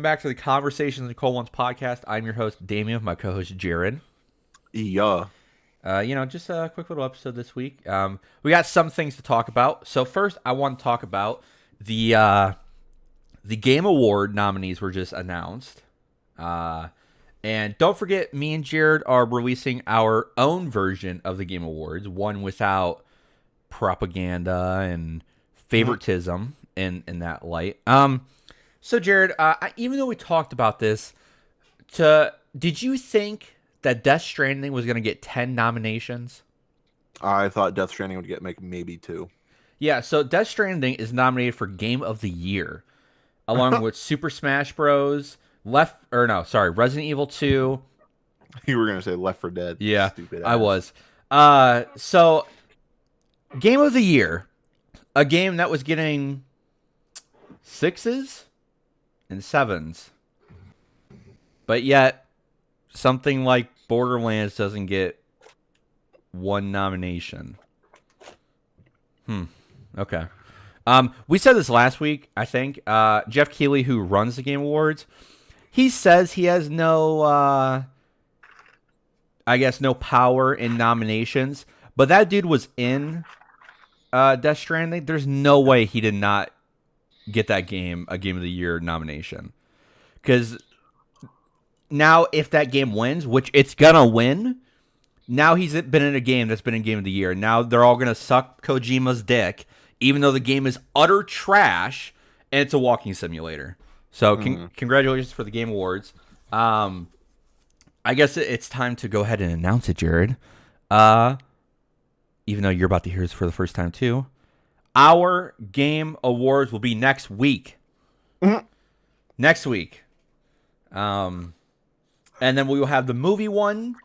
welcome back to the Conversations in Cold Ones podcast. I'm your host, Damien, with my co-host, Jared. Yeah. Just a quick little episode this week. We got some things to talk about. So first, I want to talk about the Game Award nominees were just announced. And don't forget, me and Jared are releasing our own version of the Game Awards, one without propaganda and favoritism in that light. So Jared, even though we talked about this, did you think that Death Stranding was going to get 10 nominations? I thought Death Stranding would make maybe 2. Yeah, so Death Stranding is nominated for Game of the Year, along with Super Smash Bros. Resident Evil 2. You were going to say Left 4 Dead. Yeah, Stupid I ass. was. So Game of the Year, a game that was getting 6s and 7s, but yet something like Borderlands doesn't get 1 nomination. Okay. We said this last week, I think. Jeff Keighley, who runs the Game Awards, he says he has no power in nominations, but that dude was in Death Stranding. There's no way he did not get that game a Game of the Year nomination. Because now if that game wins, which it's going to win, now he's been in a game that's been in Game of the Year. Now they're all going to suck Kojima's dick, even though the game is utter trash and it's a walking simulator. So congratulations for the Game Awards. I guess it's time to go ahead and announce it, Jared. Even though you're about to hear this for the first time too. Our Game Awards will be next week. Next week. And then we will have the movie one.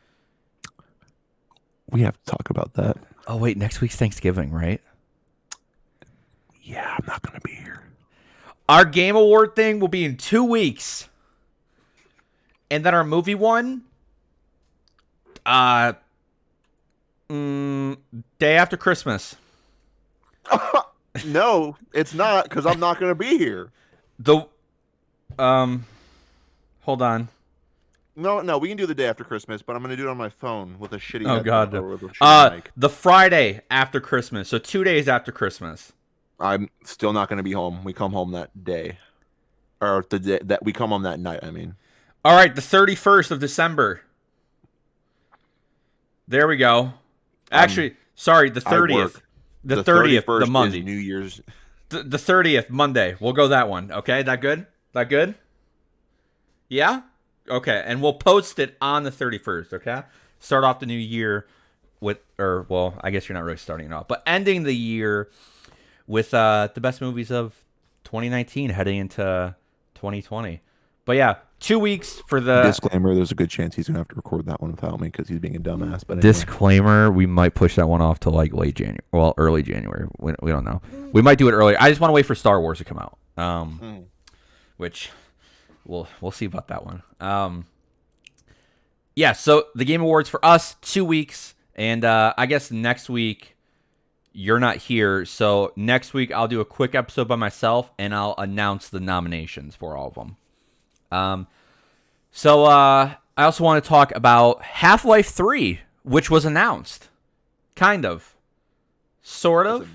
We have to talk about that. Oh, wait, next week's Thanksgiving, right? Yeah, I'm not going to be here. Our Game Award thing will be in 2 weeks. And then our movie one, day after Christmas. No, it's not, because I'm not going to be here. Hold on. No, we can do the day after Christmas, but I'm going to do it on my phone with a shitty Oh, God. with a shitty mic. The Friday after Christmas. So 2 days after Christmas. I'm still not going to be home. We come home that day. Or the day that we come home that night, I mean. All right, the 31st of December. There we go. Actually, sorry, the 30th. The 30th, the Monday. Is New Year's. The 30th, Monday. We'll go that one. Okay, that good? That good? Yeah? Okay, and we'll post it on the 31st, okay? Start off the new year I guess you're not really starting it off, but ending the year with the best movies of 2019 heading into 2020. But yeah, 2 weeks for the... Disclaimer, there's a good chance he's going to have to record that one without me because he's being a dumbass. But anyway. Disclaimer, we might push that one off to like late January. Well, early January. We don't know. We might do it earlier. I just want to wait for Star Wars to come out. Which... We'll see about that one. Yeah, so the Game Awards for us, 2 weeks. And I guess next week, you're not here. So next week, I'll do a quick episode by myself, and I'll announce the nominations for all of them. I also want to talk about Half-Life 3, which was announced. Kind of. Sort of.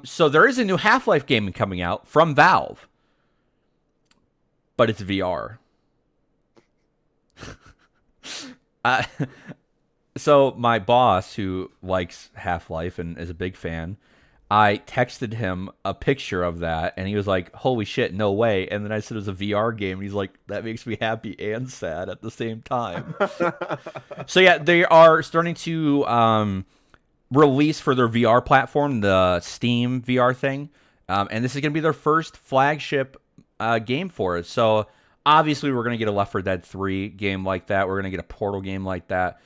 So there is a new Half-Life game coming out from Valve. But it's VR. So my boss, who likes Half-Life and is a big fan, I texted him a picture of that, and he was like, holy shit, no way. And then I said it was a VR game, and he's like, that makes me happy and sad at the same time. So yeah, they are starting to release for their VR platform, the Steam VR thing. And this is going to be their first flagship game for it. So obviously we're going to get a Left 4 Dead 3 game like that. We're going to get a Portal game like that.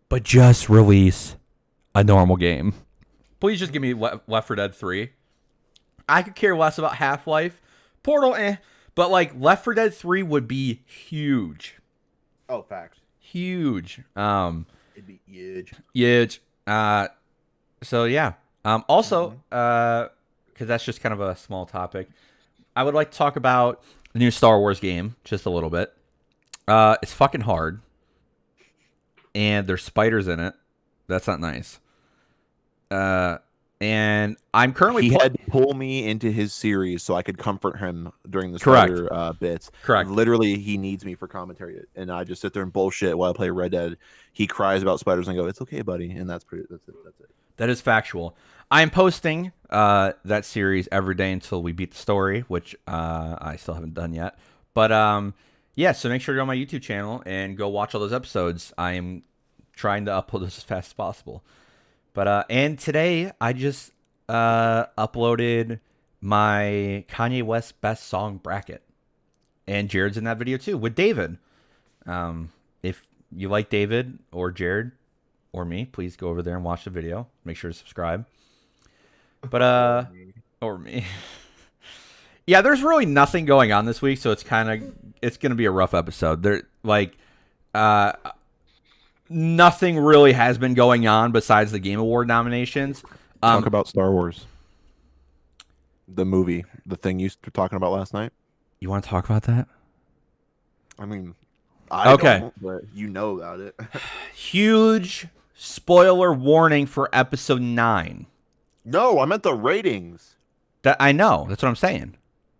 But just release a normal game. Please just give me Left 4 Dead 3. I could care less about Half-Life. Portal, But like Left 4 Dead 3 would be huge. Oh, facts. Huge. It'd be huge. Huge. So yeah. Also, because that's just kind of a small topic. I would like to talk about the new Star Wars game just a little bit. It's fucking hard, and there's spiders in it. That's not nice. Uh, and I'm currently He had to pull me into his series so I could comfort him during the correct. spider bits. Correct. Literally, he needs me for commentary, and I just sit there and bullshit while I play Red Dead. He cries about spiders and I go, "It's okay, buddy," and that's pretty. That's it. That's it. That is factual. I am posting that series every day until we beat the story, which I still haven't done yet. But yeah, so make sure to go on my YouTube channel and go watch all those episodes. I am trying to upload this as fast as possible. But and today I just uploaded my Kanye West best song bracket, and Jared's in that video too with David. If you like David or Jared or me, please go over there and watch the video. Make sure to subscribe. But or me. Yeah, there's really nothing going on this week, so it's gonna be a rough episode. There like nothing really has been going on besides the Game Award nominations. Talk about Star Wars, the movie, the thing you were talking about last night. You want to talk about that? I mean, I don't, but you know about it. Huge spoiler warning for episode 9. No, I meant the ratings. That I know. That's what I'm saying.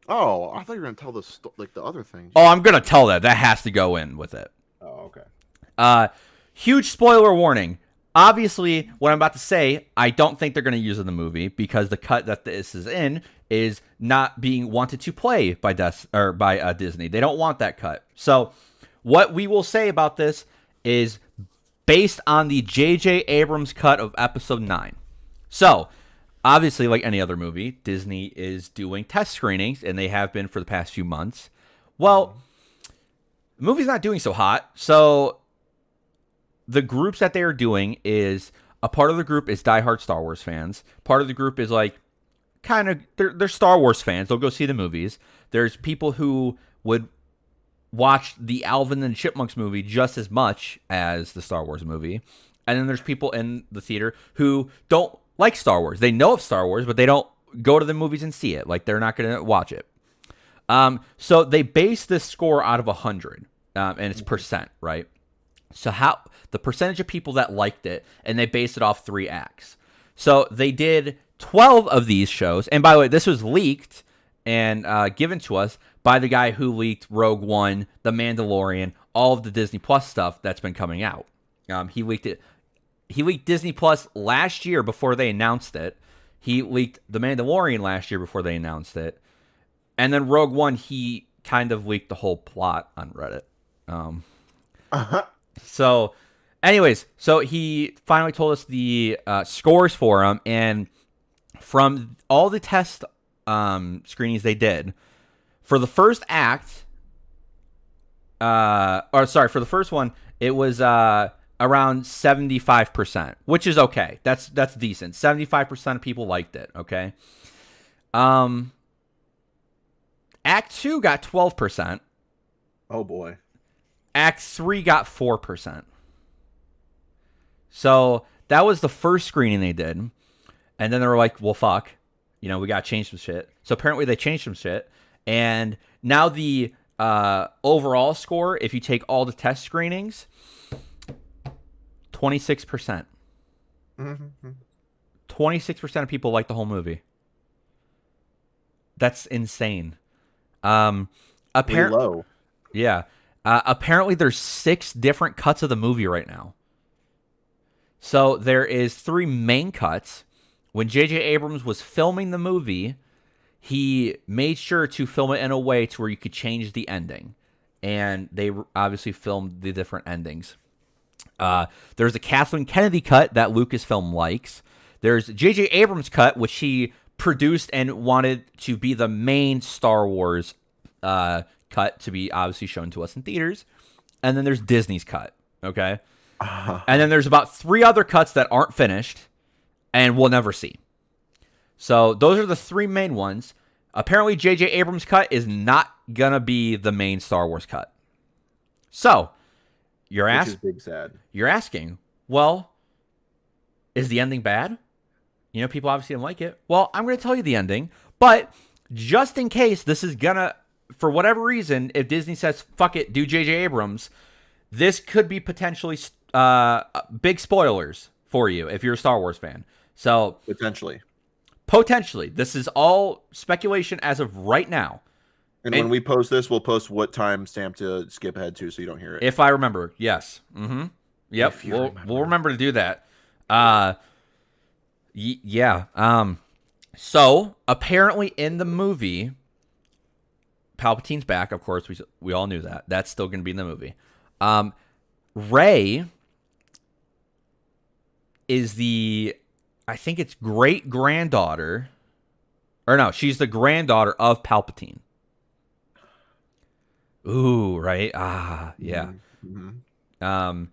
Oh, I thought you were gonna tell the other thing. Oh, I'm gonna tell that. That has to go in with it. Oh, okay. Huge spoiler warning. Obviously, what I'm about to say, I don't think they're going to use in the movie because the cut that this is in is not being wanted to play by Disney. They don't want that cut. So, what we will say about this is based on the J.J. Abrams cut of Episode 9. So, obviously, like any other movie, Disney is doing test screenings, and they have been for the past few months. Well, the movie's not doing so hot, so the groups that they are doing is a part of the group is diehard Star Wars fans. Part of the group is like kind of they're Star Wars fans. They'll go see the movies. There's people who would watch the Alvin and Chipmunks movie just as much as the Star Wars movie. And then there's people in the theater who don't like Star Wars. They know of Star Wars, but they don't go to the movies and see it. Like they're not going to watch it. So they base this score out of 100, and it's percent, right? So how the percentage of people that liked it, and they based it off 3 acts. So they did 12 of these shows, and by the way, this was leaked and given to us by the guy who leaked Rogue One, The Mandalorian, all of the Disney Plus stuff that's been coming out. He leaked it. He leaked Disney Plus last year before they announced it. He leaked The Mandalorian last year before they announced it, and then Rogue One, he kind of leaked the whole plot on Reddit. So, anyways, so he finally told us the scores for him, and from all the test screenings they did, for the first act, for the first one, it was around 75%, which is okay. That's decent. 75% of people liked it, okay? Act 2 got 12%. Oh, boy. Act 3 got 4%. So that was the first screening they did. And then they were like, well, fuck. We got to change some shit. So apparently they changed some shit. And now the overall score, if you take all the test screenings, 26%. 26% of people like the whole movie. That's insane. Low. Yeah. Apparently, there's 6 different cuts of the movie right now. So there is 3 main cuts. When J.J. Abrams was filming the movie, he made sure to film it in a way to where you could change the ending. And they obviously filmed the different endings. There's a Kathleen Kennedy cut that Lucasfilm likes. There's J.J. Abrams' cut, which he produced and wanted to be the main Star Wars cut to be obviously shown to us in theaters. And then there's Disney's cut, okay? And then there's about 3 other cuts that aren't finished and we'll never see. So those are the 3 main ones. Apparently J.J. Abrams' cut is not going to be the main Star Wars cut. So you're big sad. You're asking, well, is the ending bad? People obviously didn't like it. Well, I'm going to tell you the ending, but just in case this is gonna, for whatever reason, if Disney says fuck it, do J.J. Abrams, this could be potentially big spoilers for you if you're a Star Wars fan. So Potentially. potentially, this is all speculation as of right now. And And when we post this, we'll post what time stamp to skip ahead to so you don't hear it. if I remember, yes, yep, If you we'll remember. remember to do that. Yeah. So apparently in the movie, Palpatine's back. Of course, we all knew that. That's still going to be in the movie. Rey is the, I think it's great granddaughter, or no, she's the granddaughter of Palpatine. Ooh, right. Ah, yeah. Mm-hmm.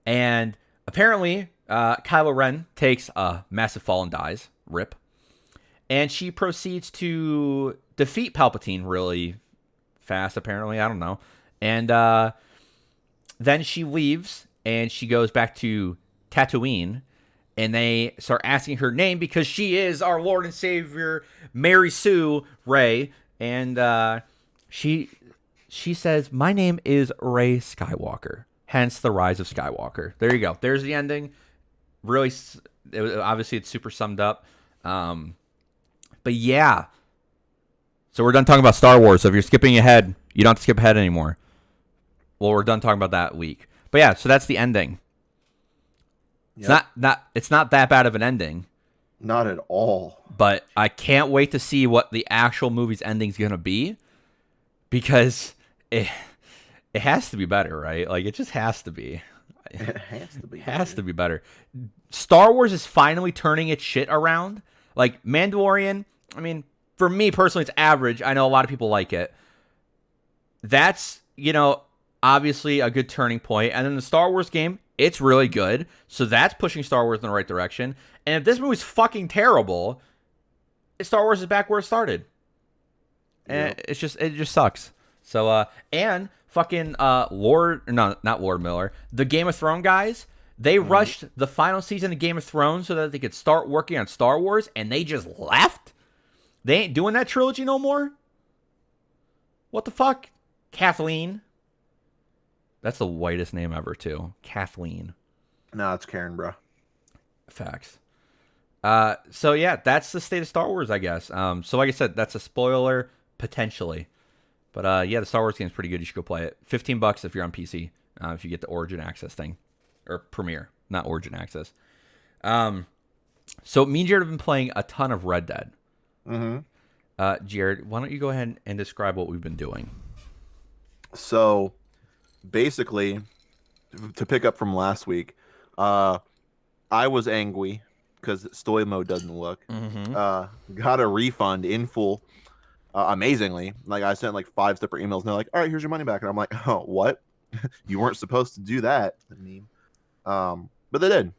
And apparently, Kylo Ren takes a massive fall and dies. Rip. And she proceeds to defeat Palpatine really fast, apparently. I don't know. And then she leaves and she goes back to Tatooine. And they start asking her name because she is our Lord and Savior, Mary Sue Rey. And she says, "My name is Rey Skywalker." Hence the rise of Skywalker. There you go. There's the ending. Really, obviously, it's super summed up. But yeah. So we're done talking about Star Wars. So if you're skipping ahead, you don't have to skip ahead anymore. Well, we're done talking about that week. But yeah, so that's the ending. Yep. It's not that bad of an ending. Not at all. But I can't wait to see what the actual movie's ending's gonna be, because it has to be better, right? Like it just has to be. It has to be. It has to be better. Star Wars is finally turning its shit around. Like Mandalorian, I mean, for me personally, it's average. I know a lot of people like it. That's, obviously a good turning point. And then the Star Wars game, it's really good. So that's pushing Star Wars in the right direction. And if this movie's fucking terrible, Star Wars is back where it started. And Yep. it just sucks. So and fucking not Lord Miller, the Game of Thrones guys, they rushed the final season of Game of Thrones so that they could start working on Star Wars, and they just left. They ain't doing that trilogy no more. What the fuck, Kathleen? That's the whitest name ever too, Kathleen. No, it's Karen, bro. Facts. So yeah, that's the state of Star Wars, I guess. So like I said, that's a spoiler potentially, but yeah, the Star Wars game's pretty good. You should go play it. $15 if you're on PC. If you get the Origin Access thing, or Premiere, not Origin Access. So me and Jared have been playing a ton of Red Dead. Jared, why don't you go ahead and describe what we've been doing? So basically, to pick up from last week, I was angry because story mode doesn't look. Got a refund in full. Amazingly, like I sent like 5 separate emails, and they're like, "All right, here's your money back," and I'm like, "Oh, what? You weren't supposed to do that." But they did.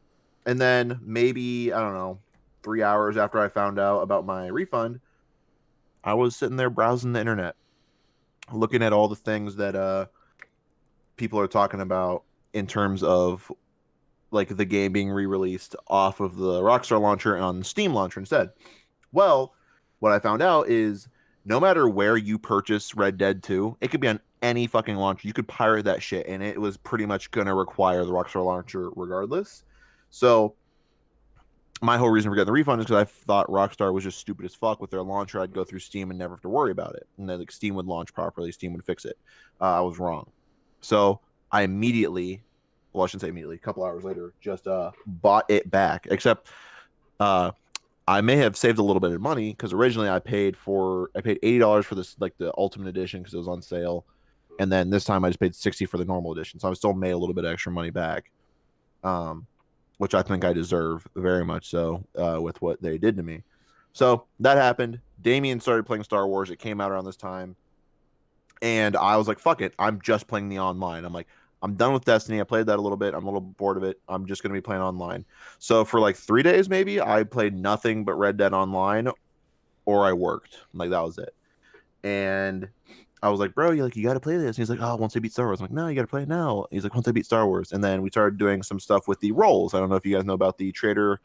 And then maybe, I don't know, 3 hours after I found out about my refund, I was sitting there browsing the internet, looking at all the things that people are talking about in terms of like the game being re-released off of the Rockstar launcher and on the Steam launcher instead. Well, what I found out is no matter where you purchase Red Dead 2, it could be on any fucking launcher. You could pirate that shit, and it was pretty much going to require the Rockstar launcher regardless. So my whole reason for getting the refund is because I thought Rockstar was just stupid as fuck with their launcher. I'd go through Steam and never have to worry about it. And then like, Steam would launch properly. Steam would fix it. I was wrong. So I immediately, well, I shouldn't say immediately, a couple hours later, just bought it back. Except I may have saved a little bit of money because originally I paid $80 for this, like the Ultimate Edition, because it was on sale, and then this time I just paid $60 for the normal edition. So I still made a little bit of extra money back, which I think I deserve very much so with what they did to me. So that happened. Damien started playing Star Wars. It came out around this time, and I was like, "Fuck it! I'm just playing the online." I'm like, I'm done with Destiny. I played that a little bit. I'm a little bored of it. I'm just going to be playing online. So for like 3 days, maybe, I played nothing but Red Dead Online, or I worked. Like, that was it. And I was like, bro, you got to play this. And he's like, oh, once I beat Star Wars. I'm like, no, you got to play it now. He's like, once I beat Star Wars. And then we started doing some stuff with the roles. I don't know if you guys know about the trader,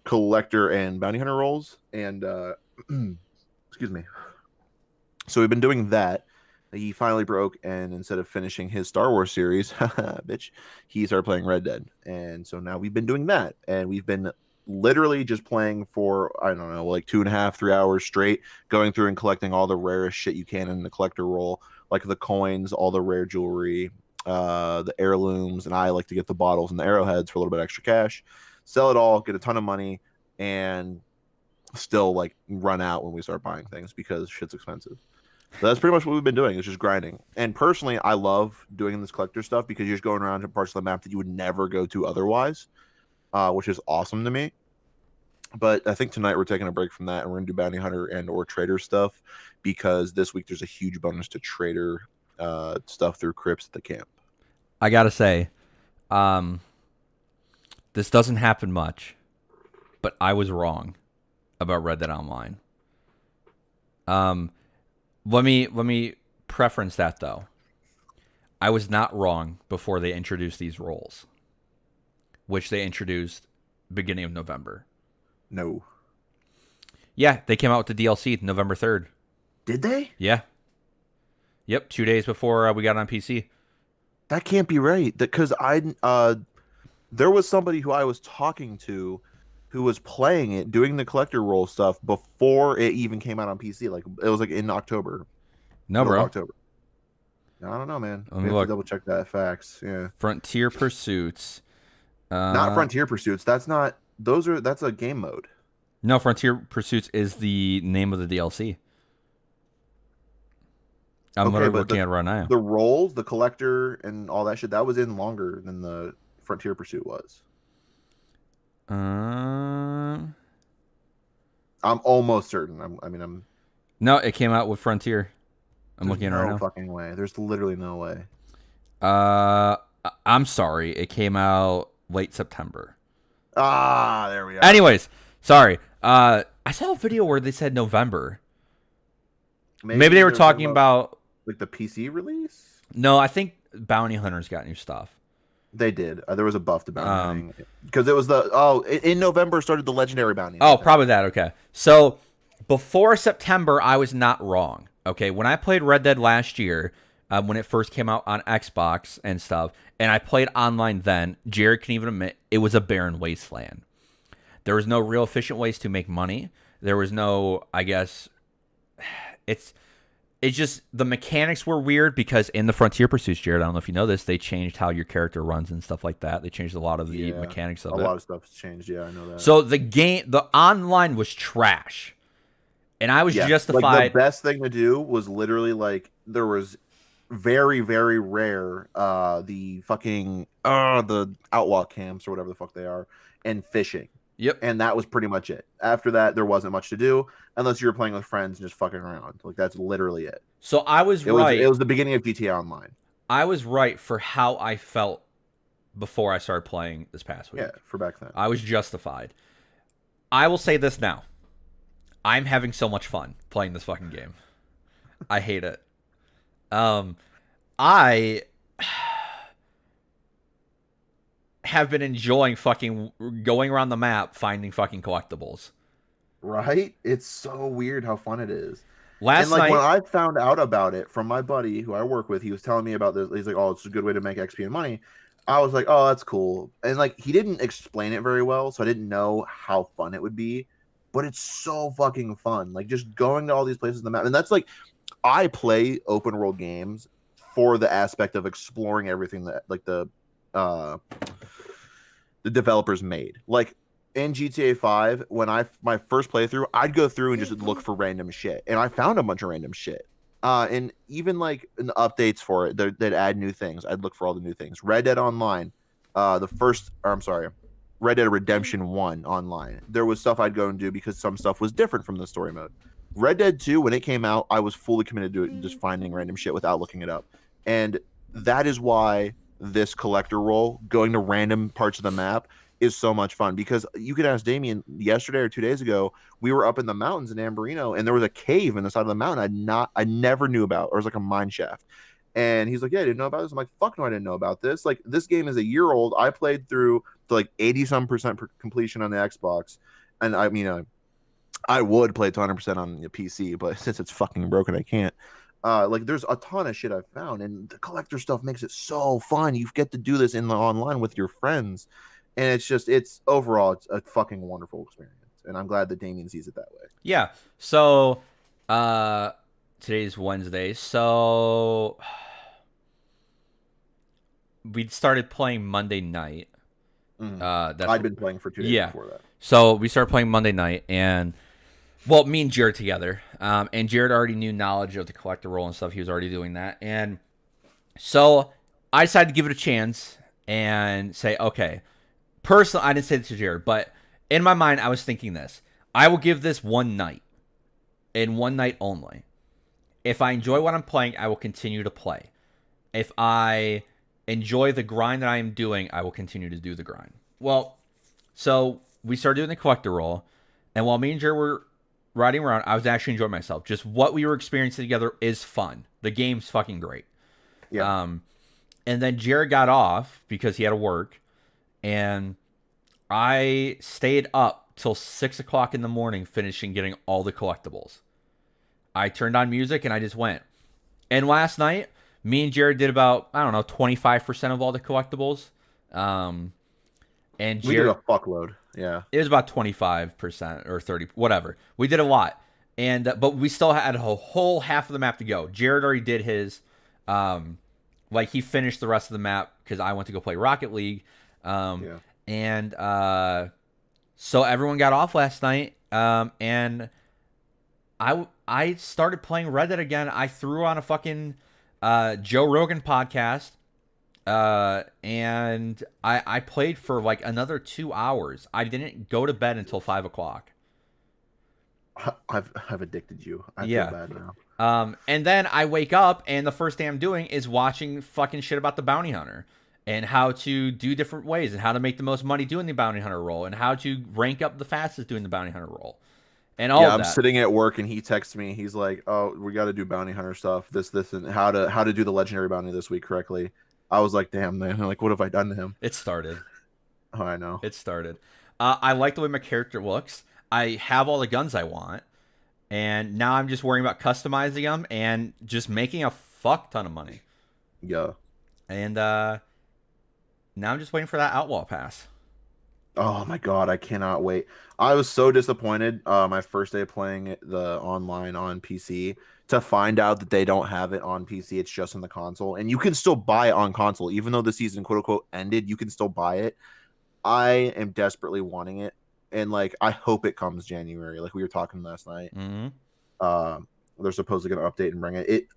collector, and bounty hunter roles. And, excuse Excuse me. So we've been doing that. He finally broke, and instead of finishing his Star Wars series, bitch, he started playing Red Dead. And so now we've been doing that, and we've been literally just playing for I don't know, like 2.5, 3 hours straight, going through and collecting all the rarest shit you can in the collector roll, like the coins, all the rare jewelry, the heirlooms, and I like to get the bottles and the arrowheads for a little bit extra cash, sell it all, get a ton of money, and still like run out when we start buying things because shit's expensive. So that's pretty much what we've been doing. It's just grinding. And personally, I love doing this collector stuff because you're just going around to parts of the map that you would never go to otherwise, which is awesome to me. But I think tonight we're taking a break from that and we're gonna do bounty hunter and or trader stuff because this week there's a huge bonus to trader stuff through crypts at the camp. I gotta say, um, this doesn't happen much, but I was wrong about Red Dead Online. Um, let me preference that though. I was not wrong before they introduced these roles, which they introduced beginning of November. No. Yeah, they came out with the DLC November 3rd. Did they? Yeah. Yep, 2 days before we got on PC. That can't be right. Because there was somebody who I was talking to who was playing it, doing the collector role stuff before it even came out on PC. Like it was like in October, No, middle of bro. October. I don't know, man. Let We me have to look. double check that facts. Yeah, Frontier Pursuits. not Frontier Pursuits. That's not. That's a game mode. No, Frontier Pursuits is the name of the DLC. I'm Okay, literally but looking at it right now. the roles, the collector, and all that shit, that was in longer than the Frontier Pursuit was. Um, I'm almost certain. I'm. no, it came out with Frontier. I'm There's looking at it no right fucking way. There's literally no way. now. I'm sorry. It came out late September. Ah, there we are. Anyways, sorry. I saw a video where they said November. Maybe they were talking about like the PC release. No, I think Bounty Hunters got new stuff. They did. There was a buff to bounty hunting because it was in November started the legendary bounty. Oh, probably that. Okay, so before September, I was not wrong. Okay, when I played Red Dead last year, when it first came out on Xbox and stuff, and I played online then, Jared can even admit it was a barren wasteland. There was no real efficient ways to make money. There was no, I guess, it's just the mechanics were weird because in the Frontier Pursuits, Jared, I don't know if you know this, they changed how your character runs and stuff like that. They changed a lot of the mechanics of it. A lot of stuff's changed. Yeah, I know that. So the online was trash, and I was justified. Like the best thing to do was literally like there was very very rare the fucking the outlaw camps or whatever the fuck they are and fishing. Yep. And that was pretty much it. After that, there wasn't much to do unless you were playing with friends and just fucking around. Like that's literally it. So I was right. It was the beginning of GTA Online. I was right for how I felt before I started playing this past week. Yeah, for back then. I was justified. I will say this now. I'm having so much fun playing this fucking game. I hate it. I have been enjoying fucking going around the map finding fucking collectibles. Right? It's so weird how fun it is. Last night, when I found out about it from my buddy who I work with, he was telling me about this. He's like, "Oh, it's a good way to make XP and money." I was like, "Oh, that's cool." And like, he didn't explain it very well, so I didn't know how fun it would be. But it's so fucking fun. Like just going to all these places in the map, and that's like, I play open world games for the aspect of exploring everything that like the developers made. Like in GTA 5, when my first playthrough, I'd go through and just look for random shit, and I found a bunch of random shit. And even like in the updates for it, they'd add new things. I'd look for all the new things. Red Dead Online, Red Dead Redemption 1 online. There was stuff I'd go and do because some stuff was different from the story mode. Red Dead 2, when it came out, I was fully committed to it, just finding random shit without looking it up. And that is why this collector role, going to random parts of the map, is so much fun. Because you could ask Damien, yesterday or 2 days ago, we were up in the mountains in Amberino, and there was a cave in the side of the mountain I never knew about. Or it was like a mine shaft. And he's like, "Yeah, I didn't know about this." I'm like, "Fuck no, I didn't know about this." Like, this game is a year old. I played through to like 80% completion on the Xbox. And I mean, I would play it 100% on the PC, but since it's fucking broken, I can't. Like there's a ton of shit I've found, and the collector stuff makes it so fun. You get to do this in the online with your friends, and it's overall it's a fucking wonderful experience. And I'm glad that Damien sees it that way. Yeah. So, uh, today's Wednesday. So we started playing Monday night. That's I'd been playing for 2 days yeah. before that. So we started playing Monday night, and well, me and Jared together. And Jared already knew knowledge of the collector role and stuff. He was already doing that, and so I decided to give it a chance and say, okay. Personally, I didn't say this to Jared, but in my mind, I was thinking this: I will give this one night, and one night only. If I enjoy what I'm playing, I will continue to play. If I enjoy the grind that I am doing, I will continue to do the grind. Well, so we started doing the collector role, and while me and Jared were riding around, I was actually enjoying myself. Just what we were experiencing together is fun. The game's fucking great. Yeah. And then Jared got off because he had to work, and I stayed up till 6 o'clock in the morning finishing getting all the collectibles. I turned on music and I just went. And last night, me and Jared did about, I don't know, 25% of all the collectibles. Um, and We did a Jared, fuckload. Yeah. it was about 25% or 30, whatever. We did a lot. And, but we still had a whole half of the map to go. Jared already did his, um, like he finished the rest of the map because I went to go play Rocket League. Yeah. And so everyone got off last night, and I started playing Red Dead again. I threw on a fucking Joe Rogan podcast, and I played for like another 2 hours. I didn't go to bed until 5 o'clock. I've addicted you. I feel Yeah. bad now. And then I wake up, and the first thing I'm doing is watching fucking shit about the bounty hunter and how to do different ways and how to make the most money doing the bounty hunter role and how to rank up the fastest doing the bounty hunter role and all Yeah, of I'm that. sitting at work and he texts me. He's like, "Oh, we got to do bounty hunter stuff. This, and how to do the legendary bounty this week correctly." I was like, "Damn, man! Like, what have I done to him?" It started. Oh, I know. It started. I like the way my character looks. I have all the guns I want, and now I'm just worrying about customizing them and just making a fuck ton of money. Yeah. And now I'm just waiting for that outlaw pass. Oh my god, I cannot wait. I was so disappointed my first day playing the online on PC to find out that they don't have it on PC. It's just on the console. And you can still buy it on console even though the season quote unquote ended, you can still buy it. I am desperately wanting it and like I hope it comes January like we were talking last night. Mm-hmm. Uh, they're supposedly going to update and bring it.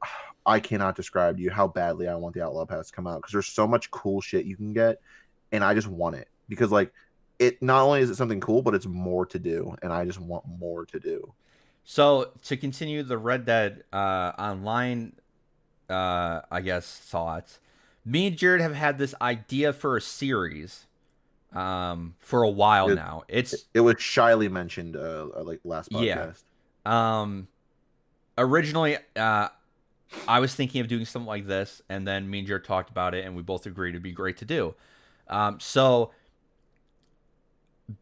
I cannot describe to you how badly I want the Outlaw Pass to come out because there's so much cool shit you can get, and I just want it because like it not only is it something cool, but it's more to do, and I just want more to do. So to continue the Red Dead online, I guess thoughts. Me and Jared have had this idea for a series for a while It, now. It's it was shyly mentioned like last yeah. podcast. Um, originally, I was thinking of doing something like this, and then me and Jared talked about it, and we both agreed it'd be great to do. So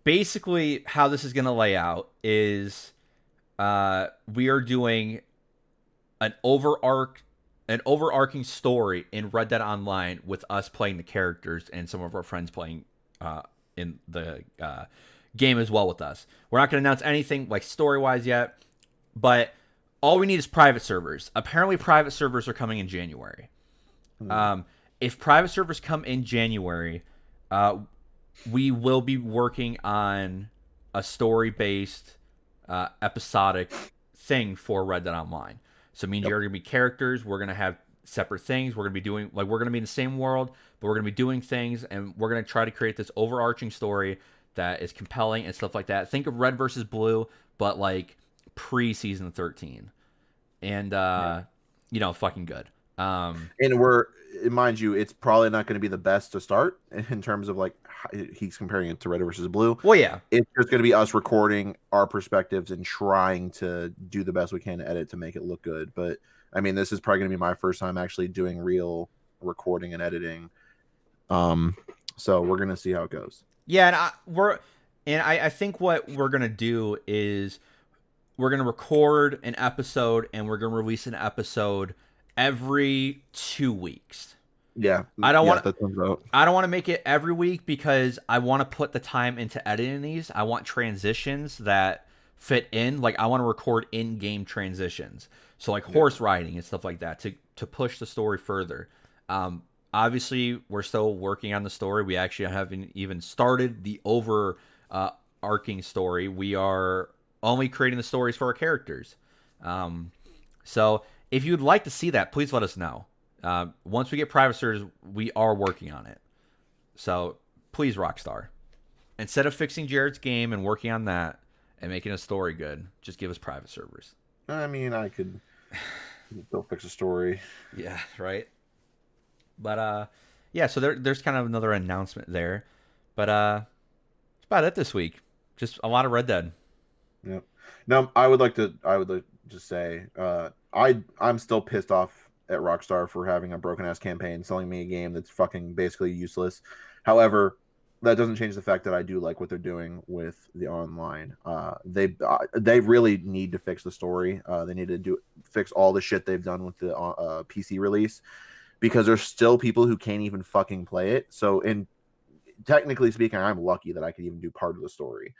basically, how this is going to lay out is we are doing an overarching story in Red Dead Online with us playing the characters and some of our friends playing in the game as well with us. We're not going to announce anything like story wise yet, but all we need is private servers. Apparently, private servers are coming in January. If private servers come in January, we will be working on a story-based, episodic thing for Red Dead Online. So me and Jared are gonna be characters. We're gonna have separate things. We're gonna be doing like we're gonna be in the same world, but we're gonna be doing things, and we're gonna try to create this overarching story that is compelling and stuff like that. Think of Red versus Blue, but like pre-season 13, and fucking good. And we're mind you, it's probably not going to be the best to start in terms of like he's comparing it to Red versus Blue. Well, yeah, It's just going to be us recording our perspectives and trying to do the best we can to edit to make it look good. But I mean, this is probably going to be my first time actually doing real recording and editing. So we're going to see how it goes. yeah, and I think what we're gonna do is we're gonna record an episode and we're gonna release an episode every 2 weeks. Yeah, I don't yeah, want that sounds about. I don't want to make it every week because I want to put the time into editing these. I want transitions that fit in. Like I want to record in-game transitions. So like horse riding and stuff like that to push the story further. Obviously, we're still working on the story. We actually haven't even started the arcing story. We are only creating the stories for our characters. So if you'd like to see that, please let us know. Once we get private servers, we are working on it. So please, Rockstar, instead of fixing Jared's game and working on that and making a story good, just give us private servers. I mean, I could still fix a story. Yeah, right. But yeah. So there's kind of another announcement there. But that's about it this week. Just a lot of Red Dead. Yep. Now, I would like to just say, I'm still pissed off at Rockstar for having a broken ass campaign, selling me a game that's fucking basically useless. However, that doesn't change the fact that I do like what they're doing with the online. They really need to fix the story. They need to fix all the shit they've done with the PC release, because there's still people who can't even fucking play it. So, technically speaking, I'm lucky that I could even do part of the story.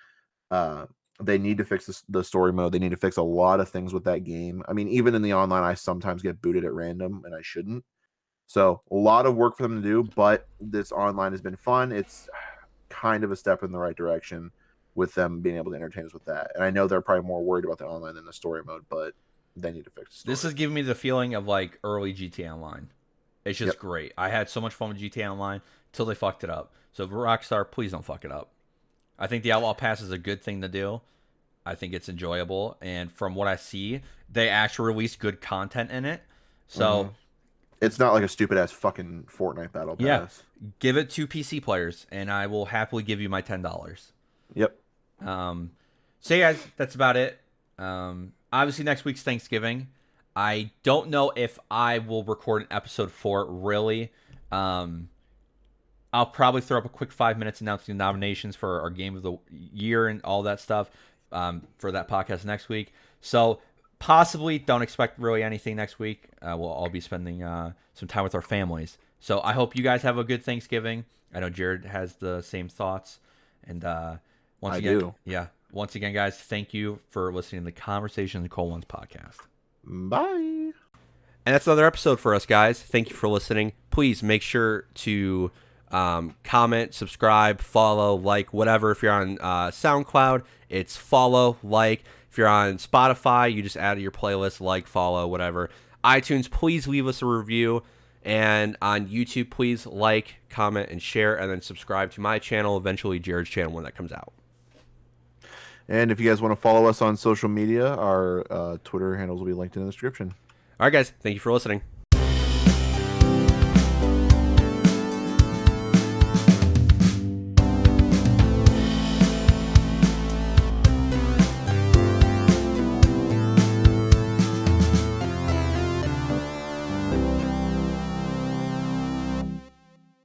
They need to fix the story mode. They need to fix a lot of things with that game. I mean, even in the online, I sometimes get booted at random, and I shouldn't. So a lot of work for them to do, but this online has been fun. It's kind of a step in the right direction with them being able to entertain us with that. And I know they're probably more worried about the online than the story mode, but they need to fix the story. This is giving me the feeling of like early GTA Online. It's just great. I had so much fun with GTA Online till they fucked it up. So Rockstar, please don't fuck it up. I think the Outlaw Pass is a good thing to do. I think it's enjoyable, and from what I see, they actually release good content in it. So it's not like a stupid ass fucking Fortnite battle pass. Yeah, give it to PC players, and I will happily give you my $10. Yep. So yeah, guys, that's about it. Obviously, next week's Thanksgiving. I don't know if I will record an episode for it, really. I'll probably throw up a quick 5 minutes announcing the nominations for our game of the year and all that stuff for that podcast next week. So possibly don't expect really anything next week. We'll all be spending some time with our families. So I hope you guys have a good Thanksgiving. I know Jared has the same thoughts. And once again, yeah. Once again, guys, thank you for listening to the Conversation in the Cold Ones podcast. Bye. And that's another episode for us, guys. Thank you for listening. Please make sure to comment, subscribe, follow, like, whatever. If you're on SoundCloud, it's follow, like. If you're on Spotify, you just add to your playlist, like, follow, whatever. iTunes, please leave us a review. And on YouTube, please like, comment, and share, and then subscribe to my channel, eventually Jared's channel when that comes out. And if you guys want to follow us on social media, our Twitter handles will be linked in the description. All right, guys. Thank you for listening.